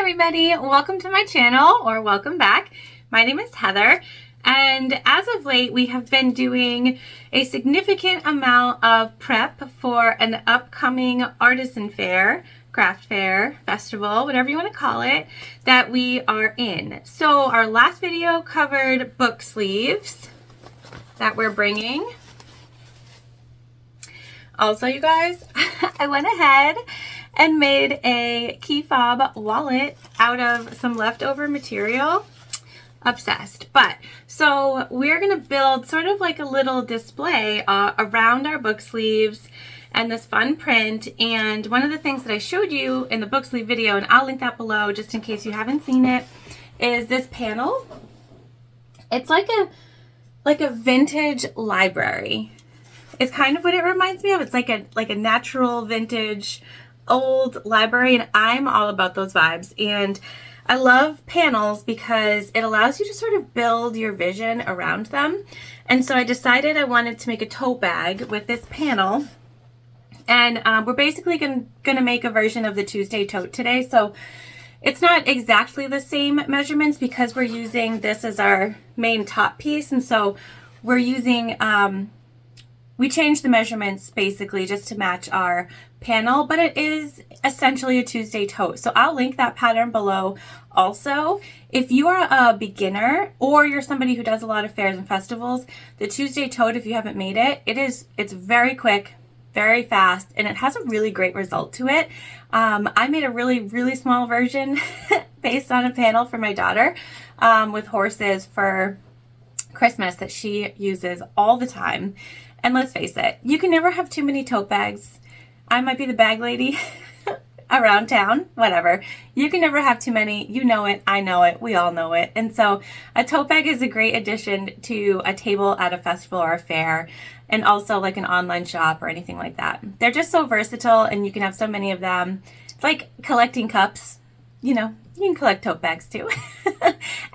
everybody, welcome to my channel, or welcome back. My name is Heather, and as of late we have been doing a significant amount of prep for an upcoming artisan fair, craft fair, festival, whatever you want to call it, that we are in. So our last video covered book sleeves that we're bringing. Also, you guys, I went ahead and made a key fob wallet out of some leftover material. Obsessed. But so we're gonna build sort of like a little display around our book sleeves and this fun print. And one of the things that I showed you in the book sleeve video, and I'll link that below just in case you haven't seen it, is this panel. It's like a vintage library. It's kind of what it reminds me of. It's like a natural vintage old library, and I'm all about those vibes. And I love panels because it allows you to sort of build your vision around them. And so I decided I wanted to make a tote bag with this panel. And we're basically gonna make a version of the Tuesday tote today. So it's not exactly the same measurements because we're using this as our main top piece. And so we're using, we changed the measurements basically just to match our panel, but it is essentially a Tuesday tote. So I'll link that pattern below also. If you are a beginner or you're somebody who does a lot of fairs and festivals, the Tuesday tote, if you haven't made it, it's very quick, very fast, and it has a really great result to it. I made a really small version based on a panel for my daughter with horses for Christmas that she uses all the time. And let's face it, you can never have too many tote bags. I might be the bag lady around town, whatever. You can never have too many. You know it, I know it, we all know it. And so a tote bag is a great addition to a table at a festival or a fair, and also like an online shop or anything like that. They're just so versatile and you can have so many of them. It's like collecting cups, you know. You can collect tote bags too.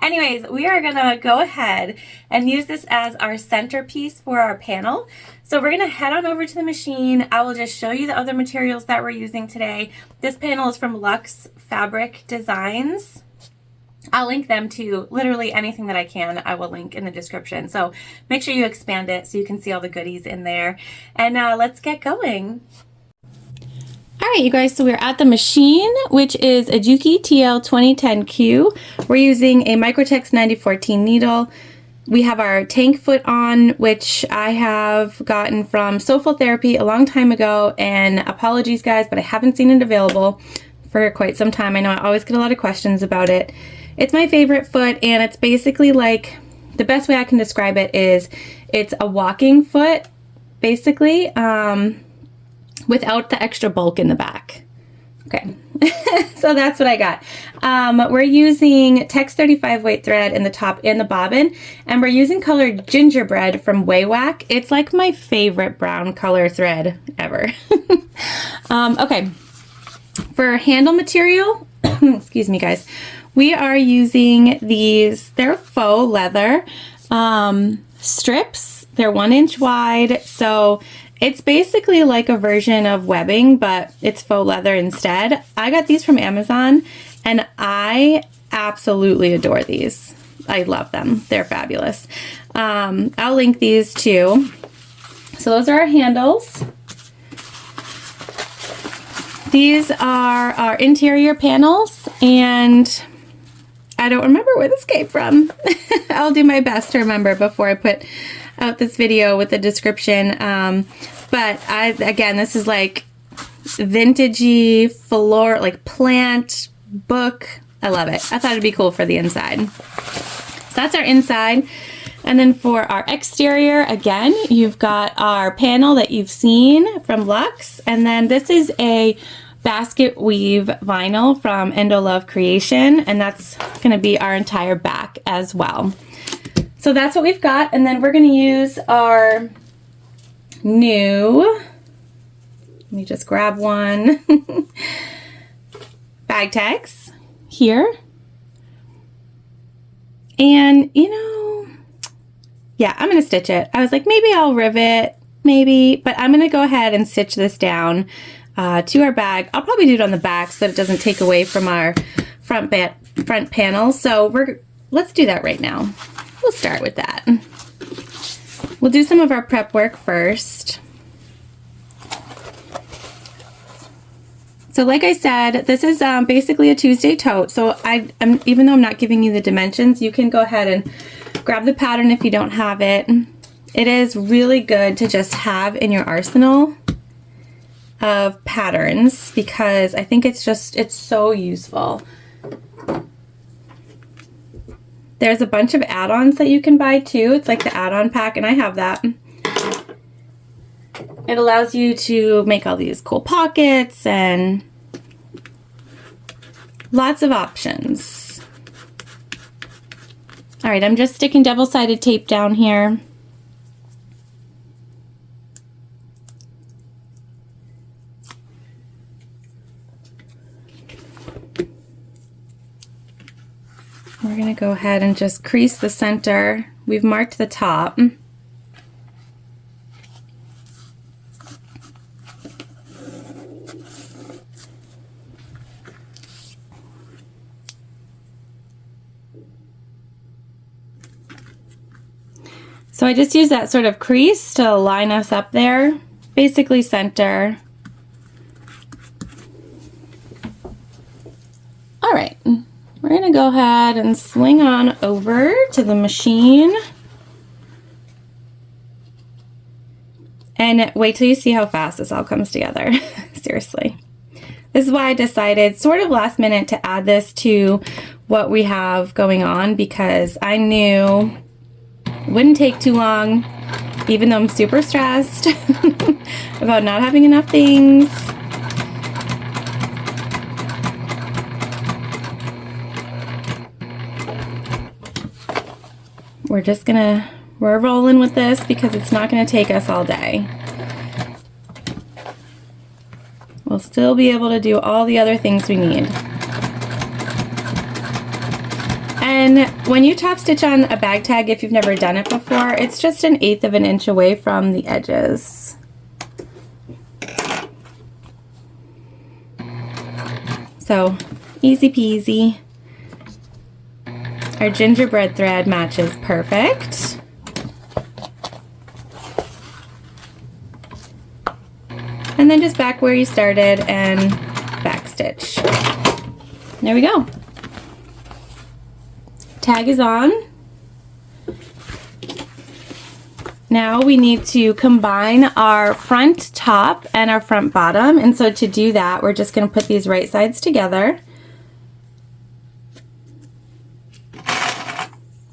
Anyways, we are gonna go ahead and use this as our centerpiece for our panel. So we're gonna head on over to the machine. I will just show you the other materials that we're using today. This panel is from Luxe Fabric Designs. I'll link them to literally anything that I can. I will link in the description. So make sure you expand it so you can see all the goodies in there. And let's get going. All right, you guys, so we're at the machine, which is a Juki TL2010Q. We're using a Microtex 9014 needle. We have our tank foot on, which I have gotten from Soulful Therapy a long time ago, and apologies guys, but I haven't seen it available for quite some time. I know I always get a lot of questions about it. It's my favorite foot, and it's basically like, the best way I can describe it is it's a walking foot, basically, without the extra bulk in the back. Okay, so that's what I got. We're using Tex 35 weight thread in the top and the bobbin, and we're using colored gingerbread from Waywack. It's like my favorite brown color thread ever. Okay, for handle material, excuse me guys, we are using these, they're faux leather strips. They're 1 inch wide, so it's basically like a version of webbing, but it's faux leather instead. I got these from Amazon, and I absolutely adore these. I love them. They're fabulous. I'll link these too. So those are our handles. These are our interior panels, and I don't remember where this came from. I'll do my best to remember before I put out this video with the description. But again, this is like vintagey, floor, like plant, book. I love it. I thought it'd be cool for the inside. So that's our inside. And then for our exterior, again, you've got our panel that you've seen from Luxe. And then this is a basket weave vinyl from Endo Love Creation. And that's gonna be our entire back as well. So that's what we've got. And then we're gonna use our new, let me just grab one, bag tags here. And you know, yeah, I'm gonna stitch it. I was like, maybe I'll rivet, maybe, but I'm gonna go ahead and stitch this down to our bag. I'll probably do it on the back so that it doesn't take away from our front panels. So let's do that right now. We'll start with that. We'll do some of our prep work first. So like I said, this is basically a Tuesday tote. So even though I'm not giving you the dimensions, you can go ahead and grab the pattern if you don't have it. It is really good to just have in your arsenal of patterns because I think it's so useful. There's a bunch of add-ons that you can buy too. It's like the add-on pack, and I have that. It allows you to make all these cool pockets and lots of options. All right, I'm just sticking double-sided tape down here. We're going to go ahead and just crease the center. We've marked the top. So I just use that sort of crease to line us up there, basically center. All right. We're going to go ahead and swing on over to the machine. And wait till you see how fast this all comes together. Seriously. This is why I decided sort of last minute to add this to what we have going on, because I knew it wouldn't take too long, even though I'm super stressed about not having enough things. We're rolling with this because it's not gonna take us all day. We'll still be able to do all the other things we need. And when you top stitch on a bag tag, if you've never done it before, it's just 1/8 of an inch away from the edges. So easy peasy. Our gingerbread thread matches perfect. And then just back where you started and back stitch. There we go. Tag is on. Now we need to combine our front top and our front bottom. And so to do that, we're just going to put these right sides together.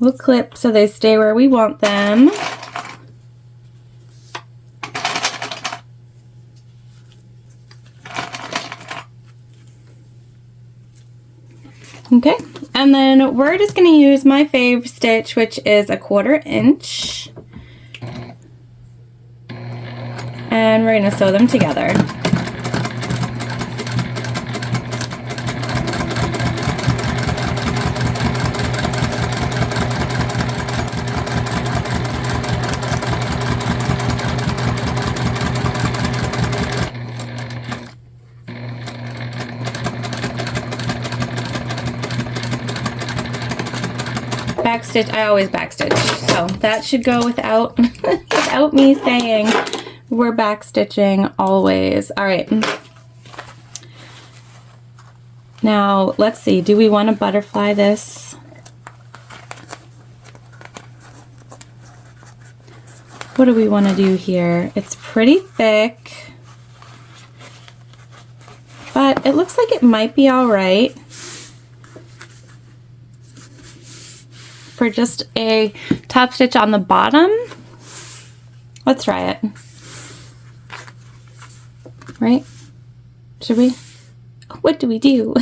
We'll clip so they stay where we want them. Okay, and then we're just going to use my fave stitch, which is 1/4 inch. And we're going to sew them together. Backstitch, I always backstitch, so that should go without without me saying. We're backstitching always. All right. Now let's see. Do we want to butterfly this? What do we want to do here? It's pretty thick, but it looks like it might be all right for just a top stitch on the bottom. Let's try it. Right? Should we? What do we do?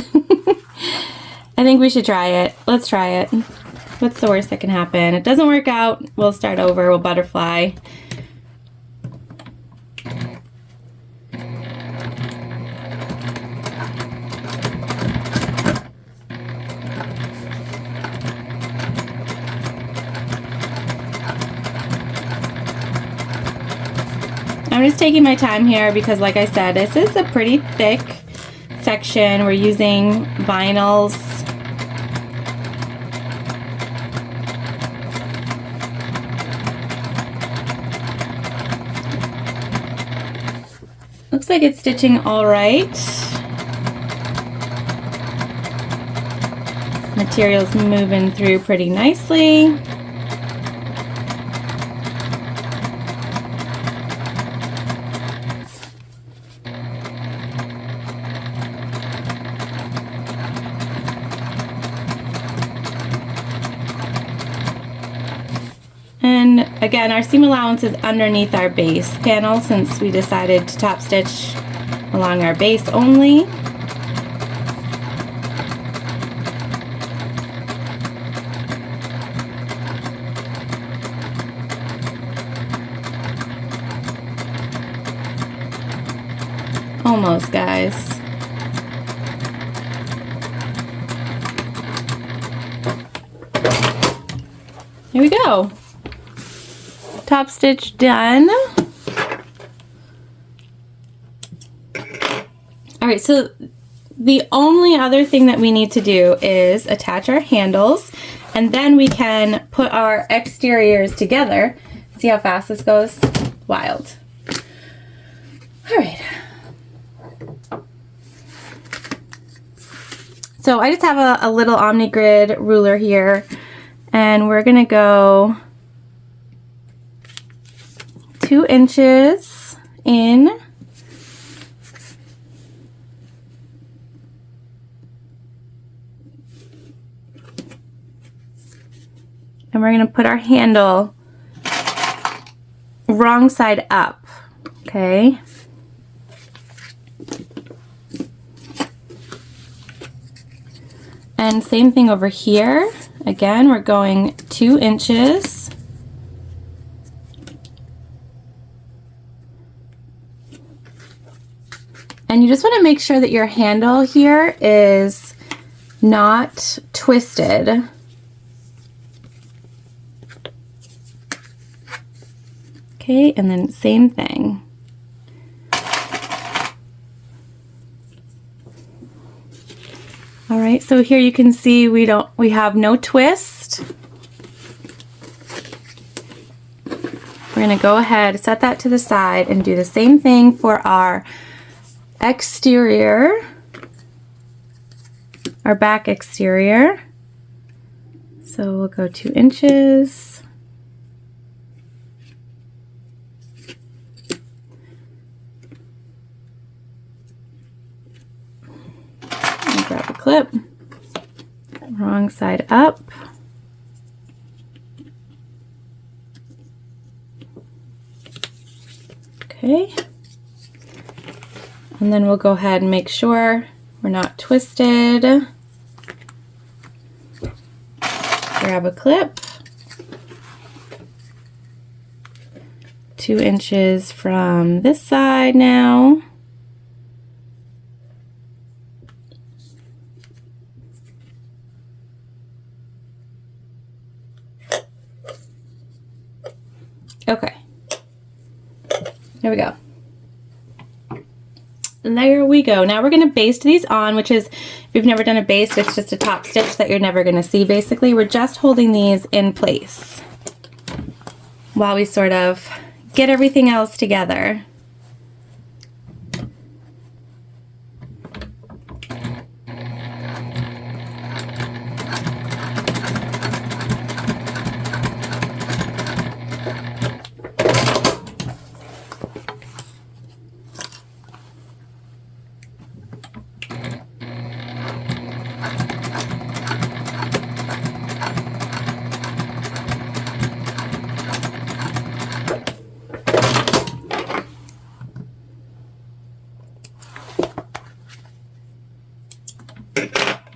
I think we should try it. Let's try it. What's the worst that can happen? It doesn't work out. We'll start over. We'll butterfly. I'm just taking my time here because, like I said, this is a pretty thick section. We're using vinyls. Looks like it's stitching all right. Material's moving through pretty nicely. And again, our seam allowance is underneath our base panel since we decided to top stitch along our base only. Almost, guys. Here we go. Top stitch done. All right, so the only other thing that we need to do is attach our handles, and then we can put our exteriors together. See how fast this goes? Wild. All right. So I just have a little OmniGrid ruler here, and we're gonna go 2 inches in. And we're going to put our handle wrong side up, okay? And same thing over here. Again, we're going 2 inches. And you just want to make sure that your handle here is not twisted. Okay, and then same thing. All right, so here you can see we have no twist. We're going to go ahead, set that to the side, and do the same thing for our exterior, our back exterior. So we'll go 2 inches. And grab a clip, wrong side up. Okay. And then we'll go ahead and make sure we're not twisted. Grab a clip. 2 inches from this side now. Okay. There we go. There we go. Now we're going to baste these on, which is, if you've never done a baste, it's just a top stitch that you're never going to see basically. We're just holding these in place while we sort of get everything else together.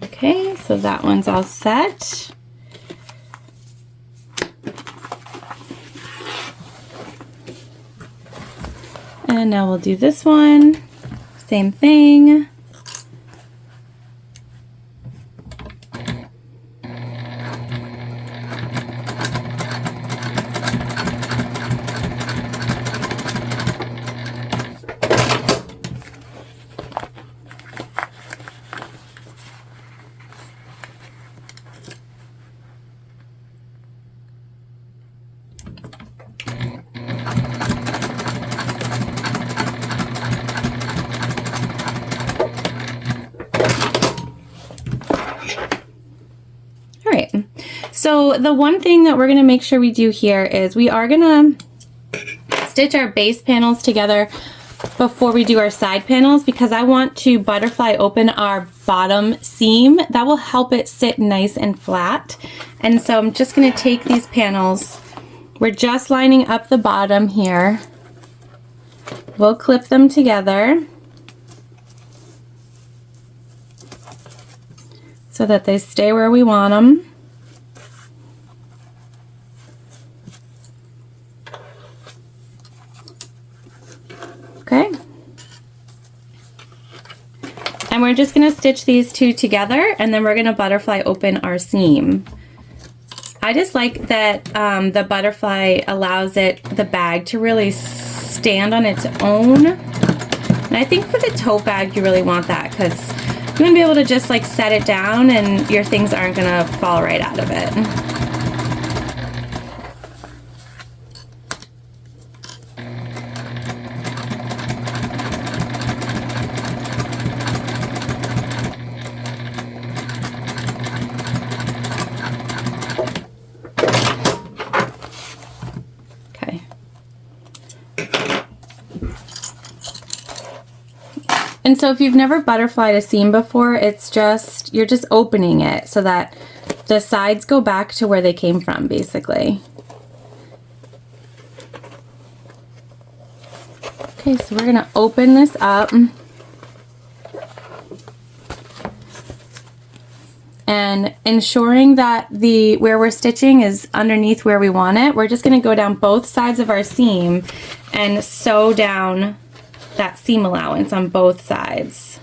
Okay, so that one's all set. And now we'll do this one. Same thing. So the one thing that we're gonna make sure we do here is we are gonna stitch our base panels together before we do our side panels, because I want to butterfly open our bottom seam. That will help it sit nice and flat. And so I'm just gonna take these panels, we're just lining up the bottom here. We'll clip them together so that they stay where we want them. Okay. And we're just going to stitch these two together, and then we're going to butterfly open our seam. I just like that the butterfly allows the bag to really stand on its own. And I think for the tote bag, you really want that, because you want to be able to just like set it down and your things aren't going to fall right out of it. And so if you've never butterflied a seam before, it's just, you're just opening it so that the sides go back to where they came from, basically. Okay, so we're gonna open this up. And ensuring that where we're stitching is underneath where we want it, we're just gonna go down both sides of our seam and sew down that seam allowance on both sides.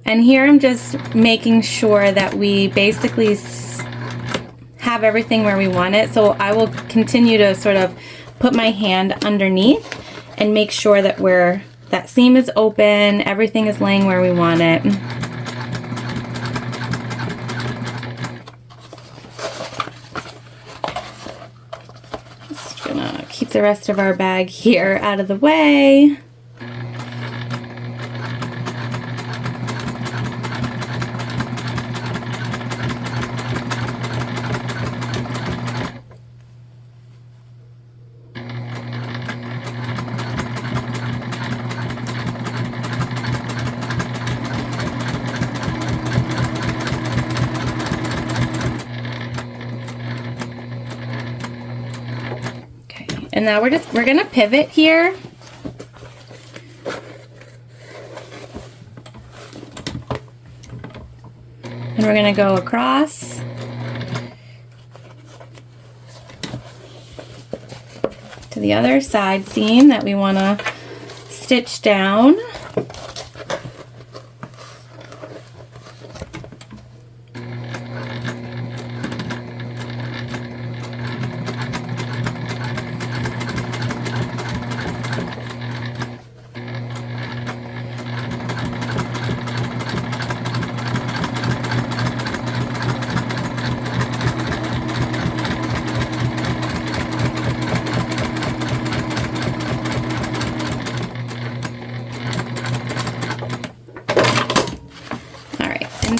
And here I'm just making sure that we basically have everything where we want it. So I will continue to sort of put my hand underneath and make sure that that seam is open, everything is laying where we want it. Keep the rest of our bag here out of the way. And now we're gonna pivot here. And we're gonna go across. To the other side seam that we wanna stitch down.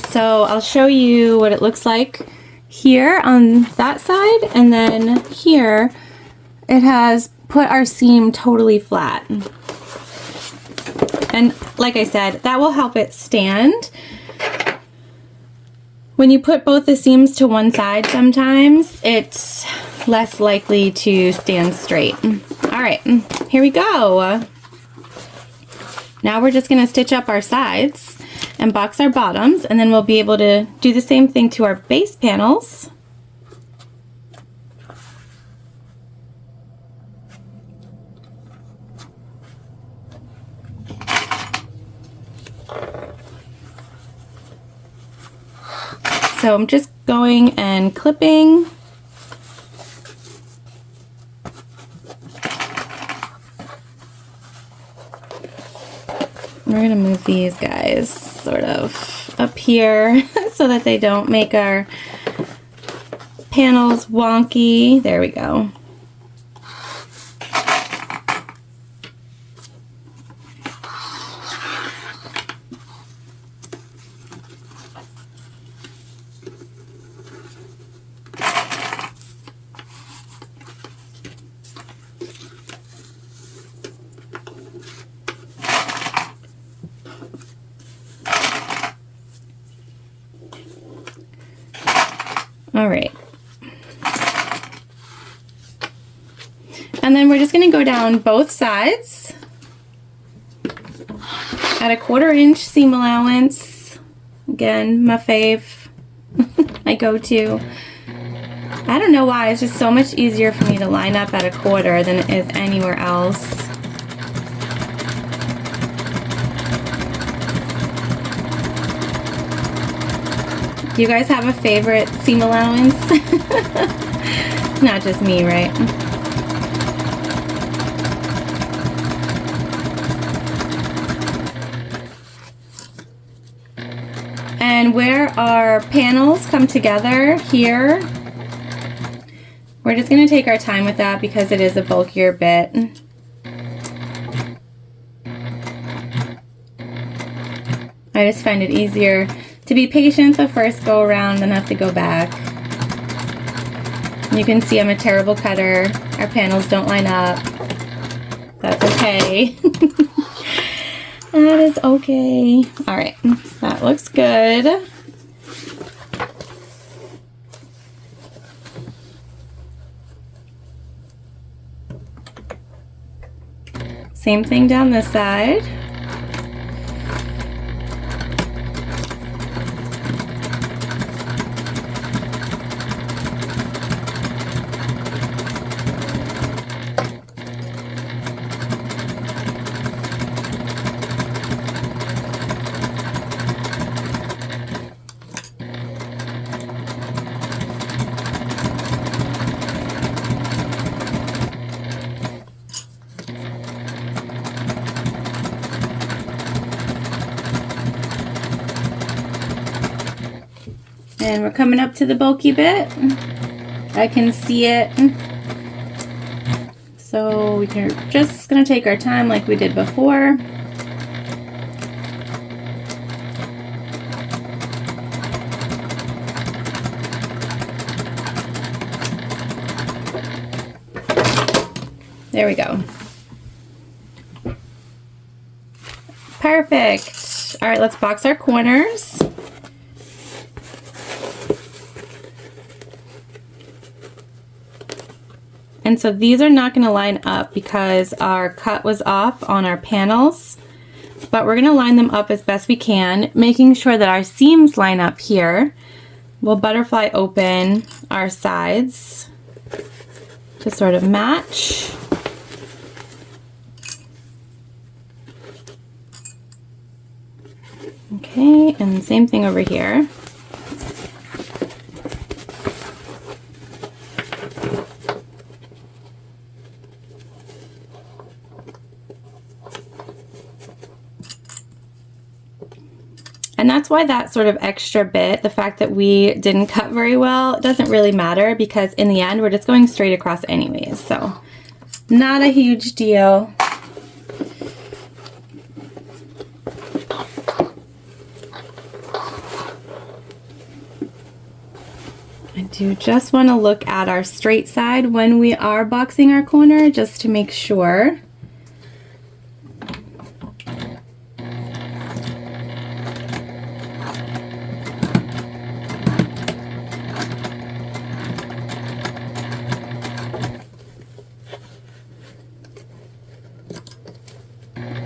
So I'll show you what it looks like here on that side, and then here it has put our seam totally flat. And like I said, that will help it stand. When you put both the seams to one side, sometimes it's less likely to stand straight. All right, here we go. Now we're just gonna stitch up our sides and box our bottoms, and then we'll be able to do the same thing to our base panels. So I'm just going and clipping. We're gonna move these guys sort of up here so that they don't make our panels wonky. There we go. All right. And then we're just going to go down both sides at a 1/4 inch seam allowance. Again, my fave, my go-to. I don't know why, it's just so much easier for me to line up at a 1/4 than it is anywhere else. Do you guys have a favorite seam allowance? It's not just me, right? And where our panels come together here, we're just going to take our time with that because it is a bulkier bit. I just find it easier to be patient the first go around than have to go back. You can see I'm a terrible cutter. Our panels don't line up. That's okay. That is okay. All right, that looks good. Same thing down this side. And we're coming up to the bulky bit. I can see it. So we're just gonna take our time like we did before. There we go. Perfect. All right, let's box our corners. And so these are not going to line up because our cut was off on our panels, but we're going to line them up as best we can, making sure that our seams line up here. We'll butterfly open our sides to sort of match. Okay, and the same thing over here. And that's why that sort of extra bit, the fact that we didn't cut very well, doesn't really matter because in the end we're just going straight across anyways. So not a huge deal. I do just want to look at our straight side when we are boxing our corner just to make sure.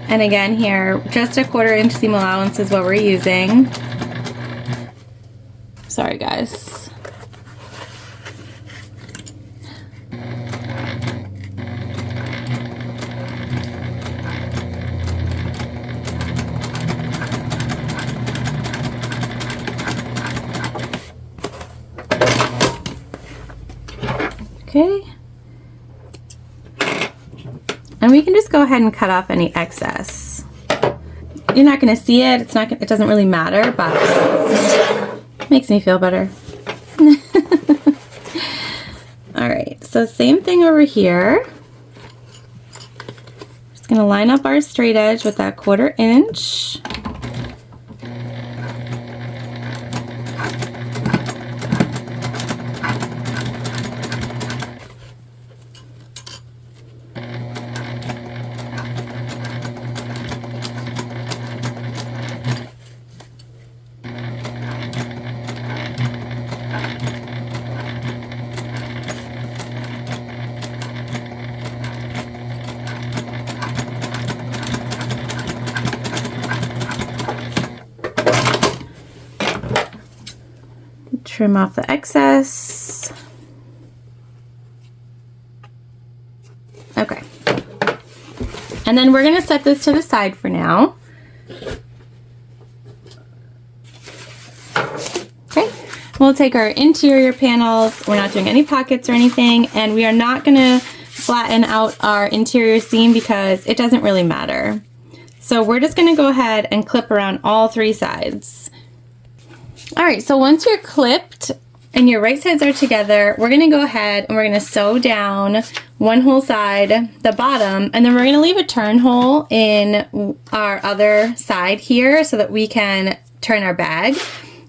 And again here, just a 1/4 inch seam allowance is what we're using. Sorry guys. Okay. And we can just go ahead and cut off any excess. You're not going to see it. It doesn't really matter, but it makes me feel better. All right, so same thing over here. Just going to line up our straight edge with that 1/4 inch. Trim off the excess. Okay. And then we're going to set this to the side for now. Okay. We'll take our interior panels. We're not doing any pockets or anything, and we are not going to flatten out our interior seam because it doesn't really matter. So we're just going to go ahead and clip around all three sides. All right, so once you're clipped and your right sides are together, we're going to go ahead and we're going to sew down one whole side, the bottom, and then we're going to leave a turn hole in our other side here so that we can turn our bag.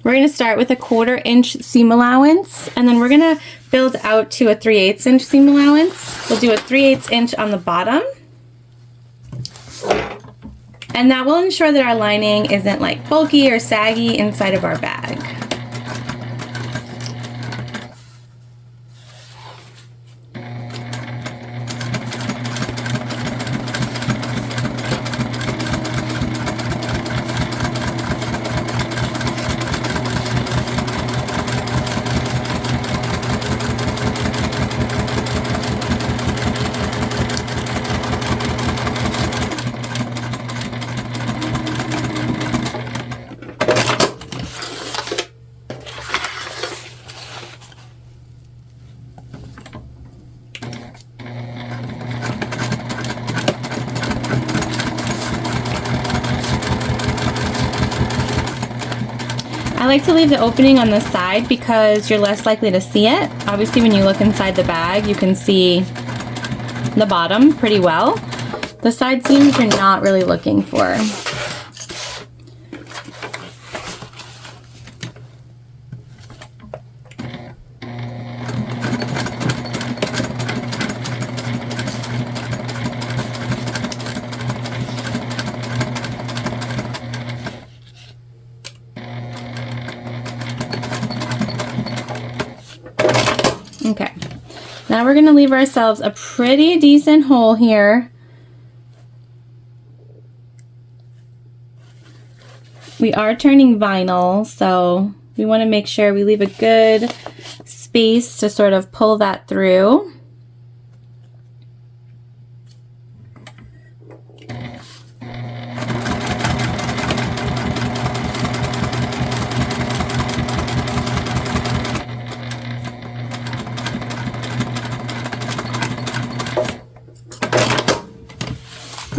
We're going to start with a 1/4 inch seam allowance, and then we're going to build out to a 3/8 inch seam allowance. We'll do a 3/8 inch on the bottom. And that will ensure that our lining isn't like bulky or saggy inside of our bag. I like to leave the opening on the side because you're less likely to see it. Obviously, when you look inside the bag, you can see the bottom pretty well. The side seams you're not really looking for. Okay, now we're going to leave ourselves a pretty decent hole here. We are turning vinyl, so we want to make sure we leave a good space to sort of pull that through.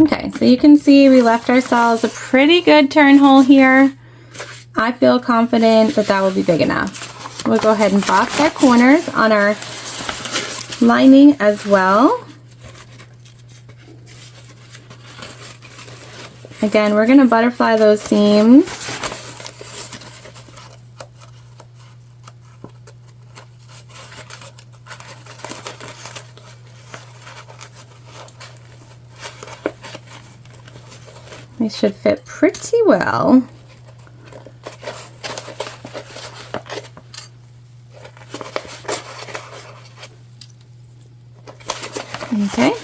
Okay, so you can see we left ourselves a pretty good turn hole here. I feel confident that that will be big enough. We'll go ahead and box our corners on our lining as well. Again, we're going to butterfly those seams. They should fit pretty well. Okay.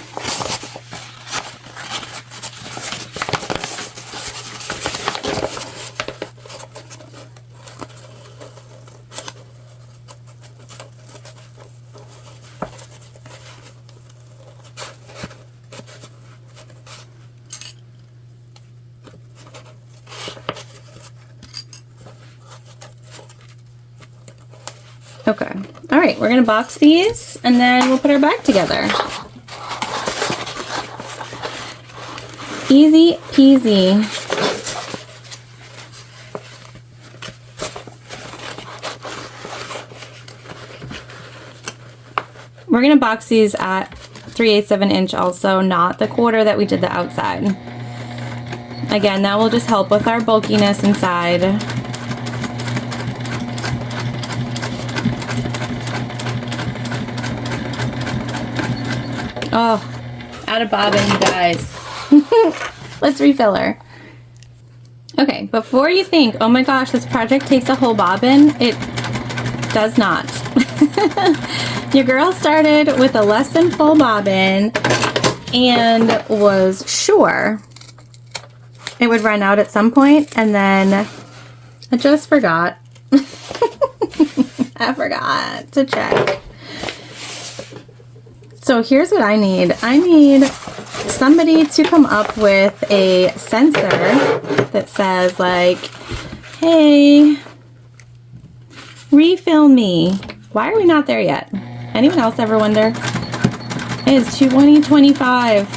Okay, all right, we're gonna box these and then we'll put our bag together. Easy peasy. We're gonna box these at 3/8 of an inch also, not the 1/4 that we did the outside. Again, that will just help with our bulkiness inside. Oh, out of bobbin, you guys. Let's refill her. Okay, before you think, oh my gosh, this project takes a whole bobbin, it does not. Your girl started with a less than full bobbin and was sure it would run out at some point, and then I just forgot. I forgot to check. So here's what I need. I need somebody to come up with a sensor that says like, hey, refill me. Why are we not there yet? Anyone else ever wonder? It is 2025.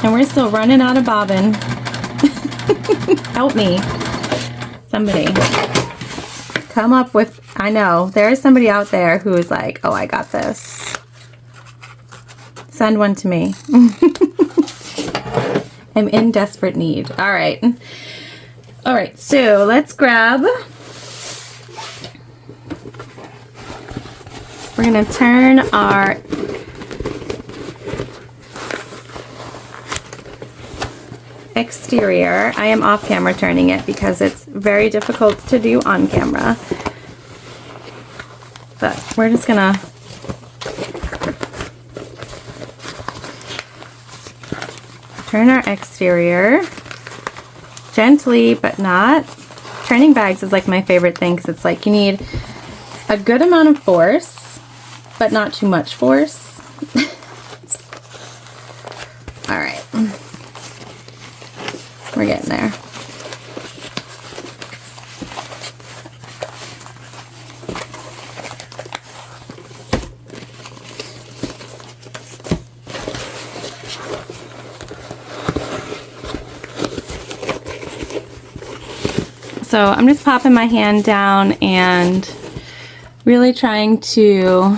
And we're still running out of bobbin. Help me. Somebody. Come up with, I know, there is somebody out there who is like, oh, I got this. Send one to me. I'm in desperate need. All right. All right, so let's grab, we're gonna turn our exterior. I am off camera turning it because it's very difficult to do on camera. But we're just gonna turn our exterior gently, but not. Turning bags is like my favorite thing because it's like you need a good amount of force, but not too much force. All right. We're getting there. So I'm just popping my hand down and really trying to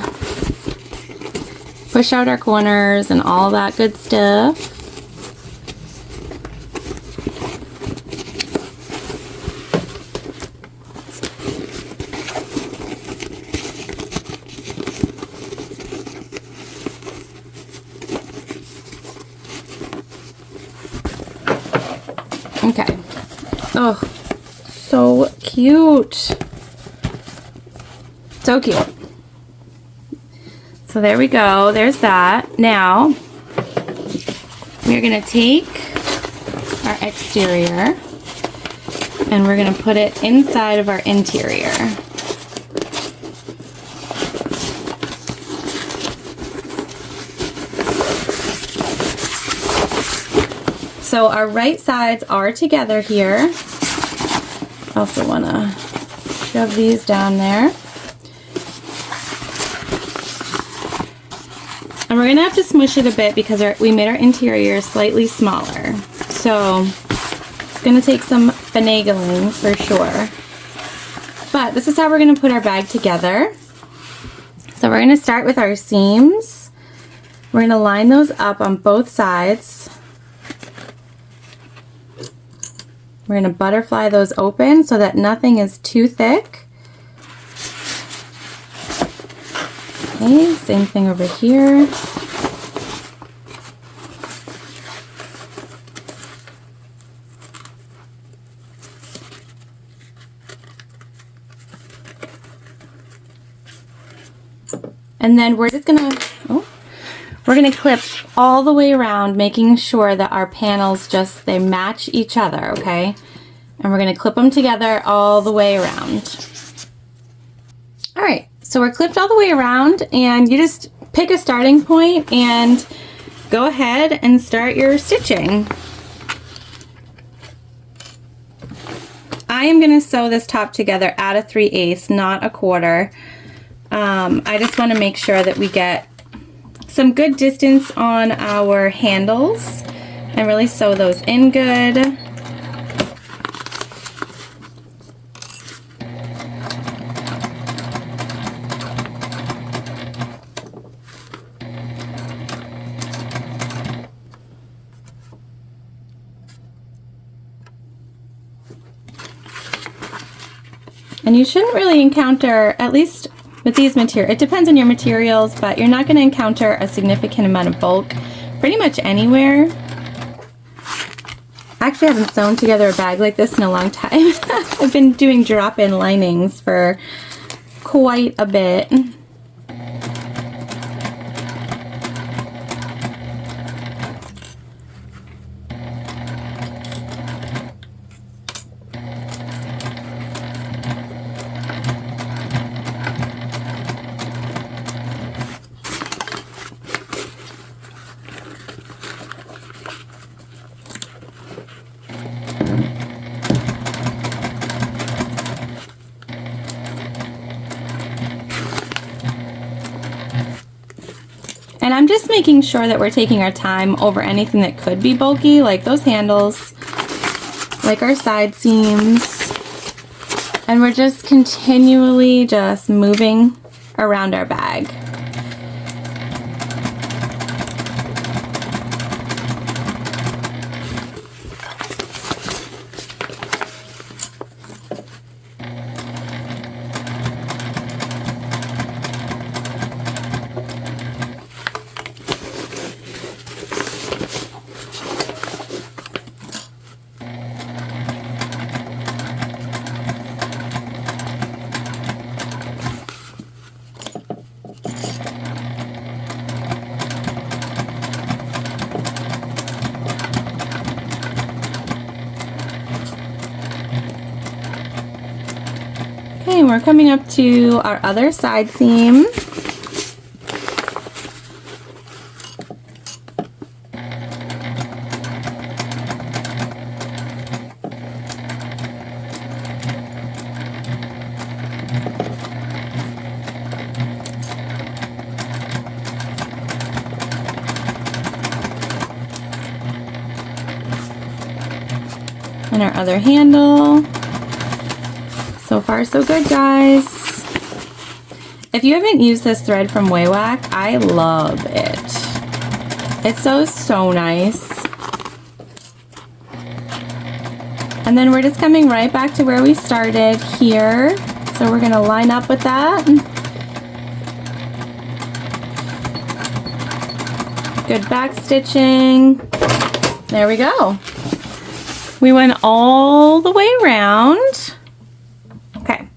push out our corners and all that good stuff. Okay. Oh, so cute. So cute. So there we go. There's that. Now, we're going to take our exterior and we're going to put it inside of our interior. So our right sides are together here. Also want to shove these down there. And we're going to have to smush it a bit because we made our interior slightly smaller. So it's going to take some finagling for sure. But this is how we're going to put our bag together. So we're going to start with our seams. We're going to line those up on both sides. We're going to butterfly those open so that nothing is too thick. Okay, same thing over here. And then we're just gonna, we're gonna clip all the way around, making sure that our panels they match each other, okay? And we're gonna clip them together all the way around. All right, so we're clipped all the way around, and you just pick a starting point and go ahead and start your stitching. I am gonna sew this top together at a 3/8, not a quarter. I just wanna make sure that we get some good distance on our handles and really sew those in good. And you shouldn't really encounter, at least with these materials, it depends on your materials, but you're not going to encounter a significant amount of bulk pretty much anywhere. I actually haven't sewn together a bag like this in a long time. I've been doing drop-in linings for quite a bit. I'm just making sure that we're taking our time over anything that could be bulky, like those handles, like our side seams. And we're just continually just moving around our bag. Okay, we're coming up to our other side seam. And our other handle. So far so good, guys. If you haven't used this thread from Waywack, I love it. It's so nice. And then we're just coming right back to where we started here. So we're gonna line up with that. Good back stitching. There we go. We went all the way around. Okay.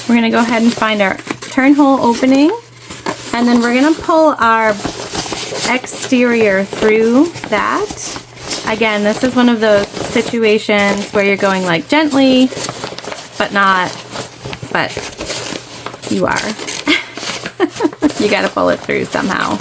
We're gonna go ahead and find our turn hole opening, and then we're gonna pull our exterior through that. Again, this is one of those situations where you're going like gently, but not, but you are. You gotta pull it through somehow.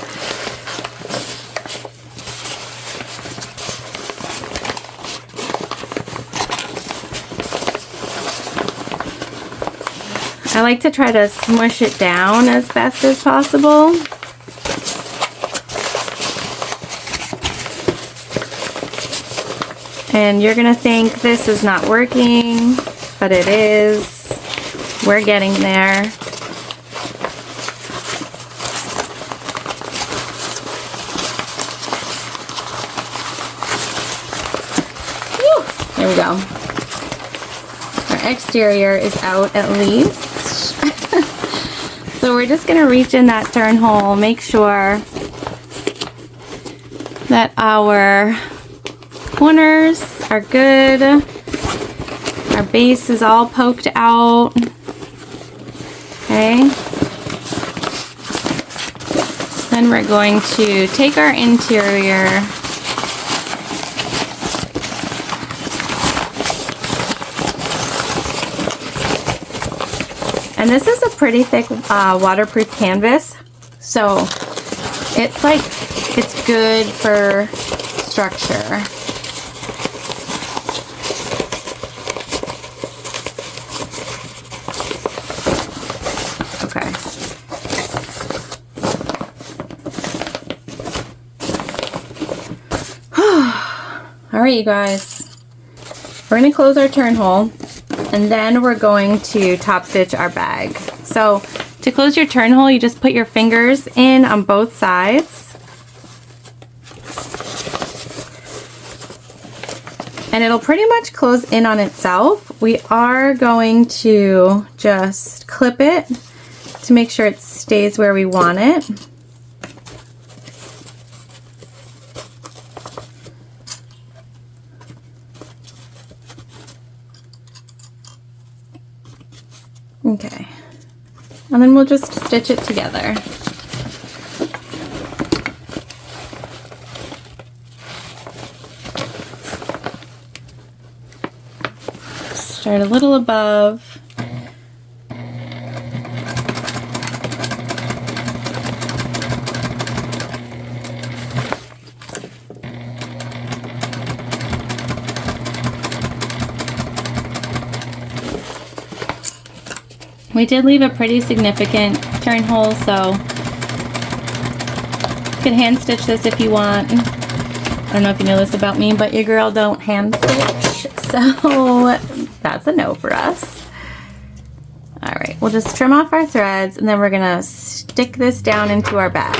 I like to try to smush it down as best as possible. And you're gonna think this is not working, but it is. We're getting there. Whew, there we go. Our exterior is out at least. So we're just gonna reach in that turn hole, make sure that our corners are good. Our base is all poked out. Okay. Then we're going to take our interior and this is a pretty thick waterproof canvas, so it's good for structure. Okay. All right, you guys. We're going to close our turn hole, and then we're going to top stitch our bag. So to close your turn hole, you just put your fingers in on both sides. And it'll pretty much close in on itself. We are going to just clip it to make sure it stays where we want it. Okay, and then we'll just stitch it together. Start a little above. We did leave a pretty significant turn hole, so you can hand stitch this if you want. I don't know if you know this about me, but your girl don't hand stitch, so that's a no for us. All right, we'll just trim off our threads, and then we're gonna stick this down into our bag.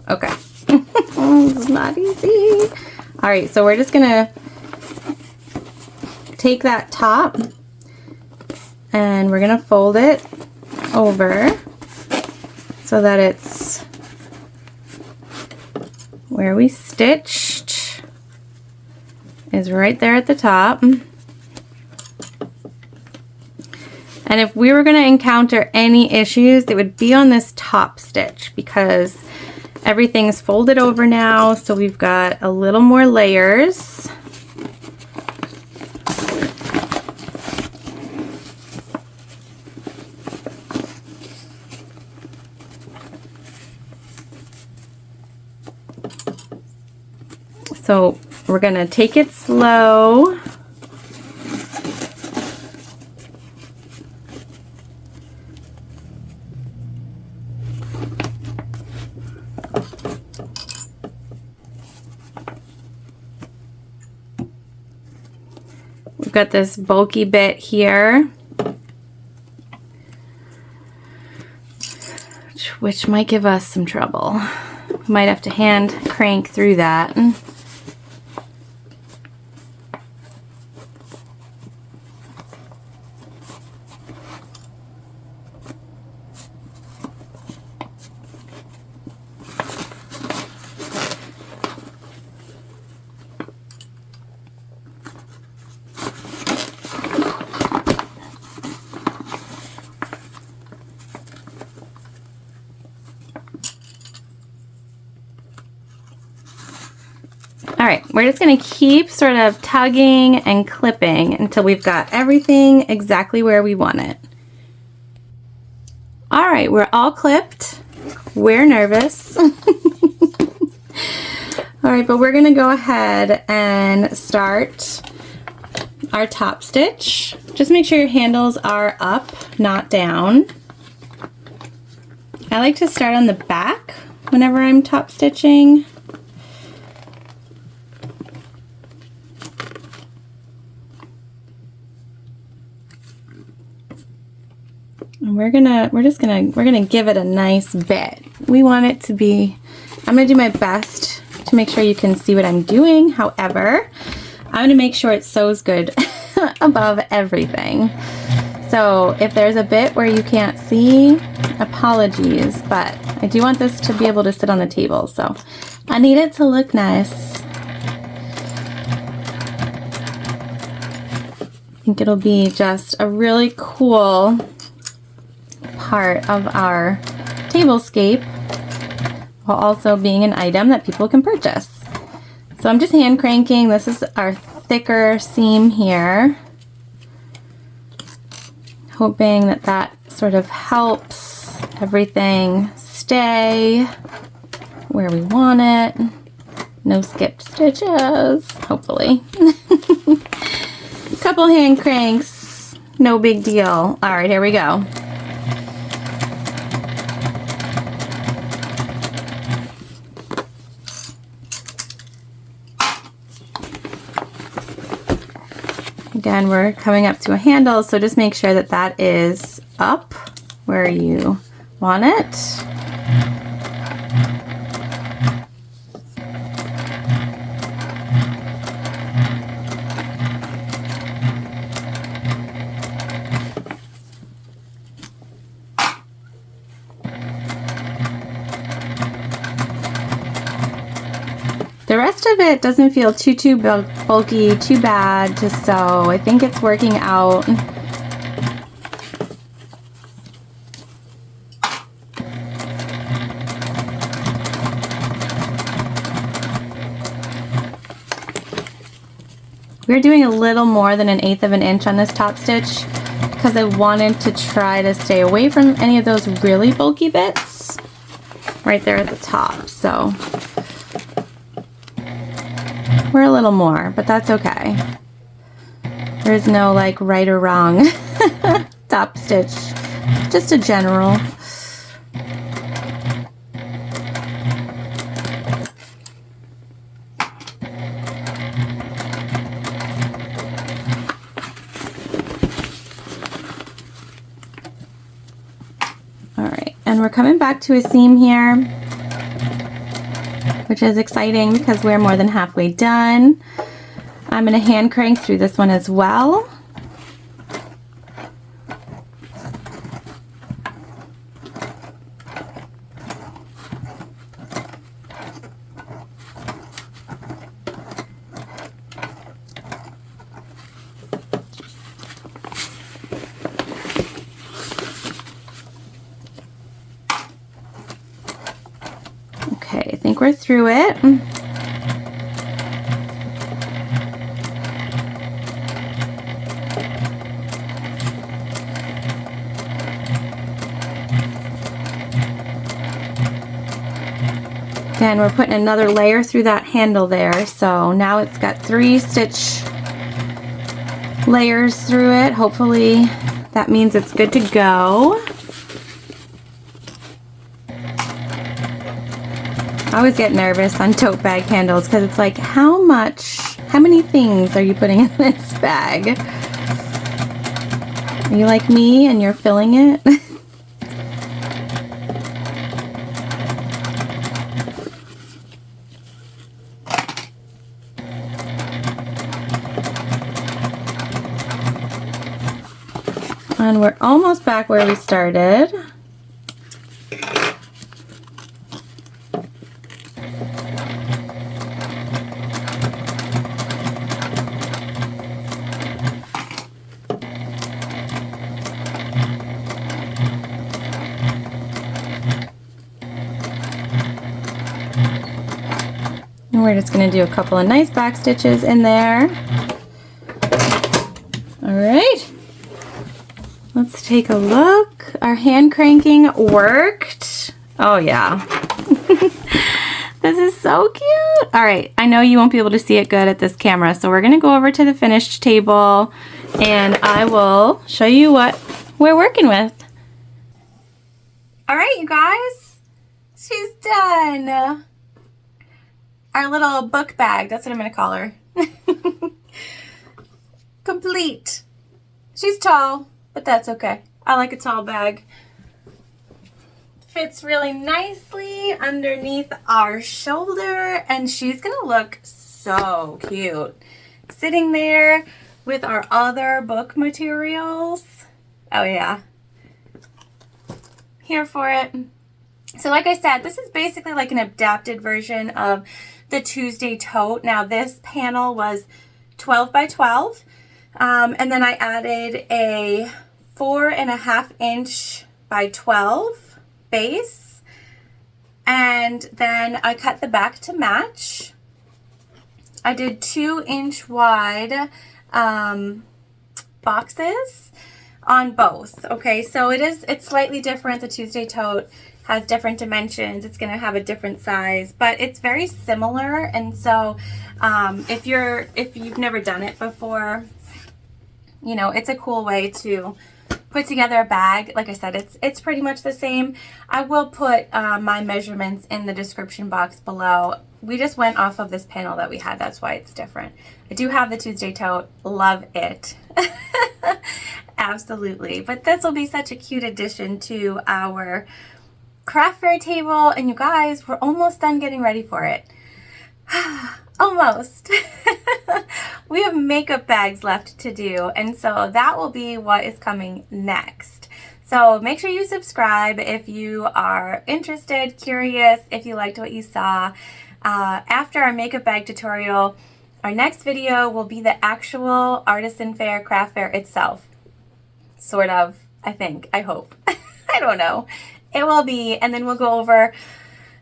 Okay, it's not easy. All right, so we're just gonna take that top and we're gonna fold it over so that it's where we stitched is right there at the top. And if we were gonna encounter any issues, it would be on this top stitch because everything's folded over now, so we've got a little more layers. So we're gonna take it slow. We've got this bulky bit here, which might give us some trouble. We might have to hand crank through that. All right, we're just gonna keep sort of tugging and clipping until we've got everything exactly where we want it. All right, we're all clipped. We're nervous. All right, but we're gonna go ahead and start our top stitch. Just make sure your handles are up, not down. I like to start on the back whenever I'm top stitching. And we're gonna give it a nice bit. We want it to be, I'm gonna do my best to make sure you can see what I'm doing. However, I'm gonna make sure it sews good above everything. So if there's a bit where you can't see, apologies, but I do want this to be able to sit on the table. So I need it to look nice. I think it'll be just a really cool part of our tablescape while also being an item that people can purchase. So I'm just hand cranking. This is our thicker seam here, hoping that that sort of helps everything stay where we want it. No skipped stitches, hopefully. Couple hand cranks, no big deal. All right, here we go. Again, we're coming up to a handle, so just make sure that that is up where you want it. The rest of it doesn't feel too bulky, too bad to sew. I think it's working out. We're doing a little more than 1/8 of an inch on this top stitch because I wanted to try to stay away from any of those really bulky bits right there at the top. So we're a little more, but that's okay. There's no like right or wrong top stitch, just a general. And we're coming back to a seam here, which is exciting because we're more than halfway done. I'm going to hand crank through this one as well. Okay, I think we're through it. Again, we're putting another layer through that handle there, so now it's got 3 stitch layers through it. Hopefully that means it's good to go. I always get nervous on tote bag handles because it's like, how many things are you putting in this bag? Are you like me and you're filling it? And we're almost back where we started. And we're just going to do a couple of nice back stitches in there. All right. Let's take a look. Our hand cranking worked. Oh yeah. This is so cute. All right, I know you won't be able to see it good at this camera, so we're gonna go over to the finished table and I will show you what we're working with. All right, you guys, she's done. Our little book bag, that's what I'm gonna call her. Complete. She's tall, but that's okay. I like a tall bag. Fits really nicely underneath our shoulder, and she's gonna look so cute sitting there with our other book materials. Oh yeah, here for it. So like I said, this is basically like an adapted version of the Tuesday tote. Now this panel was 12 by 12, and then I added a 4.5 inch by 12 base, and then I cut the back to match. I did 2-inch wide boxes on both. Okay, so it's slightly different. The Tuesday tote has different dimensions. It's going to have a different size, but it's very similar. And so if you've never done it before, you know, it's a cool way to put together a bag. Like I said, it's pretty much the same. I will put my measurements in the description box below. We just went off of this panel that we had. That's why it's different. I do have the Tuesday tote. Love it. Absolutely. But this will be such a cute addition to our craft fair table. And you guys, we're almost done getting ready for it. Almost. We have makeup bags left to do, and so that will be what is coming next. So make sure you subscribe if you are interested, curious, if you liked what you saw. After our makeup bag tutorial, our next video will be the actual artisan fair, craft fair itself. Sort of, I think, I hope. I don't know. It will be, and then we'll go over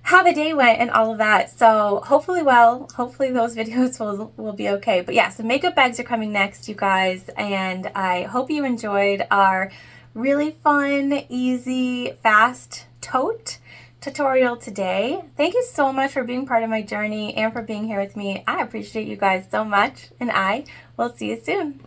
how the day went and all of that. So hopefully those videos will be okay. But yeah, so makeup bags are coming next, you guys, and I hope you enjoyed our really fun, easy, fast tote tutorial today. Thank you so much for being part of my journey and for being here with me. I appreciate you guys so much, and I will see you soon.